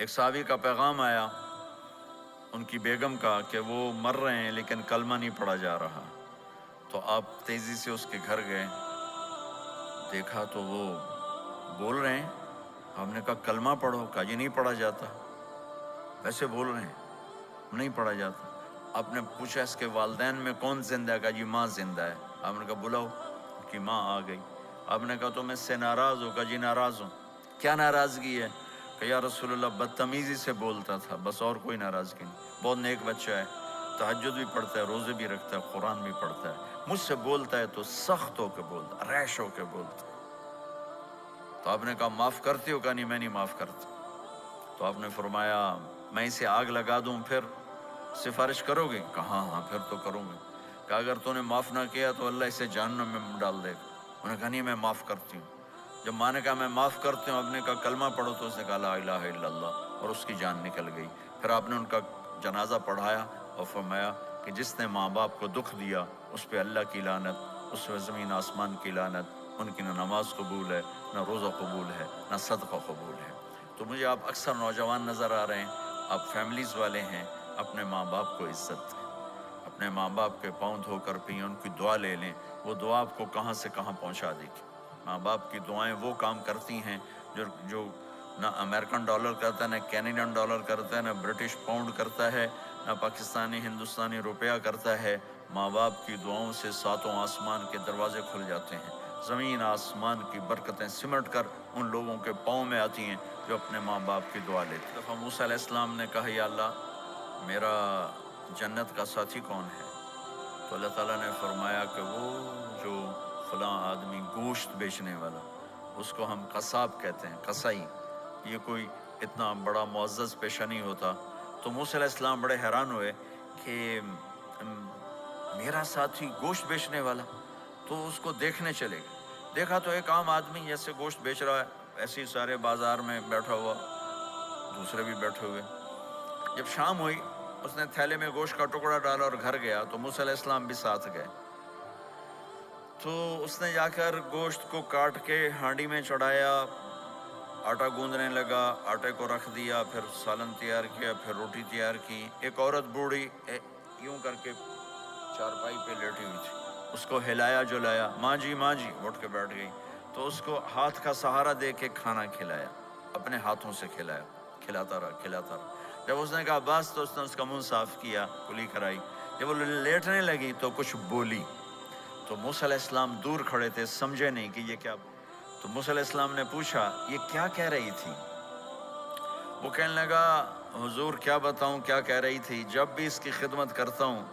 ایک صحابی کا پیغام آیا ان کی بیگم کا کہ وہ مر رہے ہیں لیکن کلمہ نہیں پڑھا جا رہا، تو آپ تیزی سے اس کے گھر گئے، دیکھا تو وہ بول رہے ہیں، ہم نے کہا کلمہ پڑھو، کہا جی نہیں پڑھا جاتا، ویسے بول رہے ہیں نہیں پڑھا جاتا۔ آپ نے پوچھا اس کے والدین میں کون زندہ ہے؟ کہا جی ماں زندہ ہے۔ آپ نے کہا بلاؤ، کہ ماں آ گئی۔ آپ نے کہا تم اس سے ناراض ہو؟ کہا جی ناراض ہوں۔ کیا ناراضگی ہے؟ کہ یا رسول اللہ بدتمیزی سے بولتا تھا، بس اور کوئی ناراضگی نہیں، بہت نیک بچہ ہے، تہجد بھی پڑھتا ہے، روزے بھی رکھتا ہے، قرآن بھی پڑھتا ہے، مجھ سے بولتا ہے تو سخت ہو کے بولتا، ریش ہو کے بولتا۔ تو آپ نے کہا معاف کرتے ہو؟ کہا نہیں میں نہیں معاف کرتا۔ تو آپ نے فرمایا میں اسے آگ لگا دوں پھر سفارش کرو گے؟ کہا ہاں پھر تو کروں گے۔ کہ اگر تو نے معاف نہ کیا تو اللہ اسے جہنم میں ڈال دے گا۔ انہوں نے کہا نہیں میں معاف کرتی ہوں۔ جب ماں نے کہا میں معاف کرتی ہوں، آپ نے کہا کلمہ پڑھو، تو اس نے کہا لا الہ الا اللہ، اور اس کی جان نکل گئی۔ پھر آپ نے ان کا جنازہ پڑھایا اور فرمایا کہ جس نے ماں باپ کو دکھ دیا اس پہ اللہ کی لعنت، اس پہ زمین آسمان کی لعنت، ان کی نہ نماز قبول ہے، نہ روزہ قبول ہے، نہ صدقہ قبول ہے۔ تو مجھے آپ اکثر نوجوان نظر آ رہے ہیں، آپ فیملیز والے ہیں، اپنے ماں باپ کو عزت دیں، اپنے ماں باپ کے پاؤں دھو کر پئیں، ان کی دعا لے لیں، وہ دعا آپ کو کہاں سے کہاں پہنچا دے گی۔ ماں باپ کی دعائیں وہ کام کرتی ہیں جو نہ امریکن ڈالر کرتا ہے، نہ کینیڈین ڈالر کرتا ہے، نہ برٹش پاؤنڈ کرتا ہے، نہ پاکستانی ہندوستانی روپیہ کرتا ہے۔ ماں باپ کی دعاؤں سے ساتوں آسمان کے دروازے کھل جاتے ہیں، زمین آسمان کی برکتیں سمٹ کر ان لوگوں کے پاؤں میں آتی ہیں جو اپنے ماں باپ کی دعا لیتے ہیں۔ دفعہ موسیٰ علیہ السلام نے کہا یا اللہ میرا جنت کا ساتھی کون ہے؟ تو اللہ تعالیٰ نے فرمایا کہ وہ جو فلاں آدمی گوشت بیچنے والا، اس کو ہم قصاب کہتے ہیں، قصائی، یہ کوئی اتنا بڑا معزز پیشہ نہیں ہوتا۔ تو موسیٰ علیہ السلام بڑے حیران ہوئے کہ میرا ساتھی گوشت بیچنے والا، تو اس کو دیکھنے چلے گئے۔ دیکھا تو ایک عام آدمی جیسے گوشت بیچ رہا ہے، ایسے ہی سارے بازار میں بیٹھا ہوا، دوسرے بھی بیٹھے ہوئے۔ جب شام ہوئی اس نے تھیلے میں گوشت کا ٹکڑا ڈالا اور گھر گیا، تو موسیٰ علیہ السلام بھی ساتھ گئے۔ تو اس نے جا کر گوشت کو کاٹ کے ہانڈی میں چڑھایا، آٹا گوندنے لگا، آٹے کو رکھ دیا، پھر سالن تیار کیا، پھر روٹی تیار کی۔ ایک عورت بوڑھی یوں کر کے چارپائی پہ لیٹی ہوئی تھی، اس کو ہلایا جلایا، ماں جی اٹھ کے بیٹھ گئی۔ تو اس کو ہاتھ کا سہارا دے کے کھانا کھلایا، اپنے ہاتھوں سے کھلایا، کھلاتا رہا۔ جب اس نے کہا بس تو اس نے اس کا منہ صاف کیا، کلی کرائی۔ جب وہ لیٹنے لگی تو کچھ بولی، تو موسیٰ علیہ السلام دور کھڑے تھے، سمجھے نہیں کہ یہ کیا۔ تو موسیٰ علیہ السلام نے پوچھا یہ کیا کہہ رہی تھی؟ وہ کہنے لگا حضور کیا بتاؤں کیا کہہ رہی تھی، جب بھی اس کی خدمت کرتا ہوں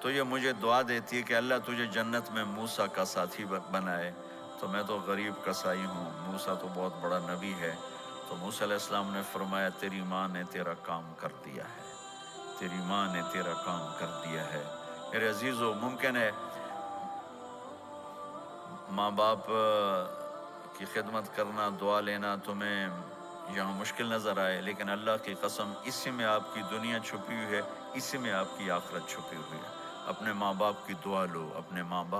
تو یہ مجھے دعا دیتی ہے کہ اللہ تجھے جنت میں موسیٰ کا ساتھی بنائے، تو میں تو غریب کسائی ہوں، موسیٰ تو بہت بڑا نبی ہے۔ تو موسیٰ علیہ السلام نے فرمایا تیری ماں نے تیرا کام کر دیا ہے، تیری ماں نے تیرا کام کر دیا ہے۔ میرے عزیزو، ممکن ہے ماں باپ کی خدمت کرنا، دعا لینا تمہیں یہاں مشکل نظر آئے، لیکن اللہ کی قسم اسی میں آپ کی دنیا چھپی ہوئی ہے، اسی میں آپ کی آخرت چھپی ہوئی ہے۔ اپنے ماں باپ کی دعا لو، اپنے ماں باپ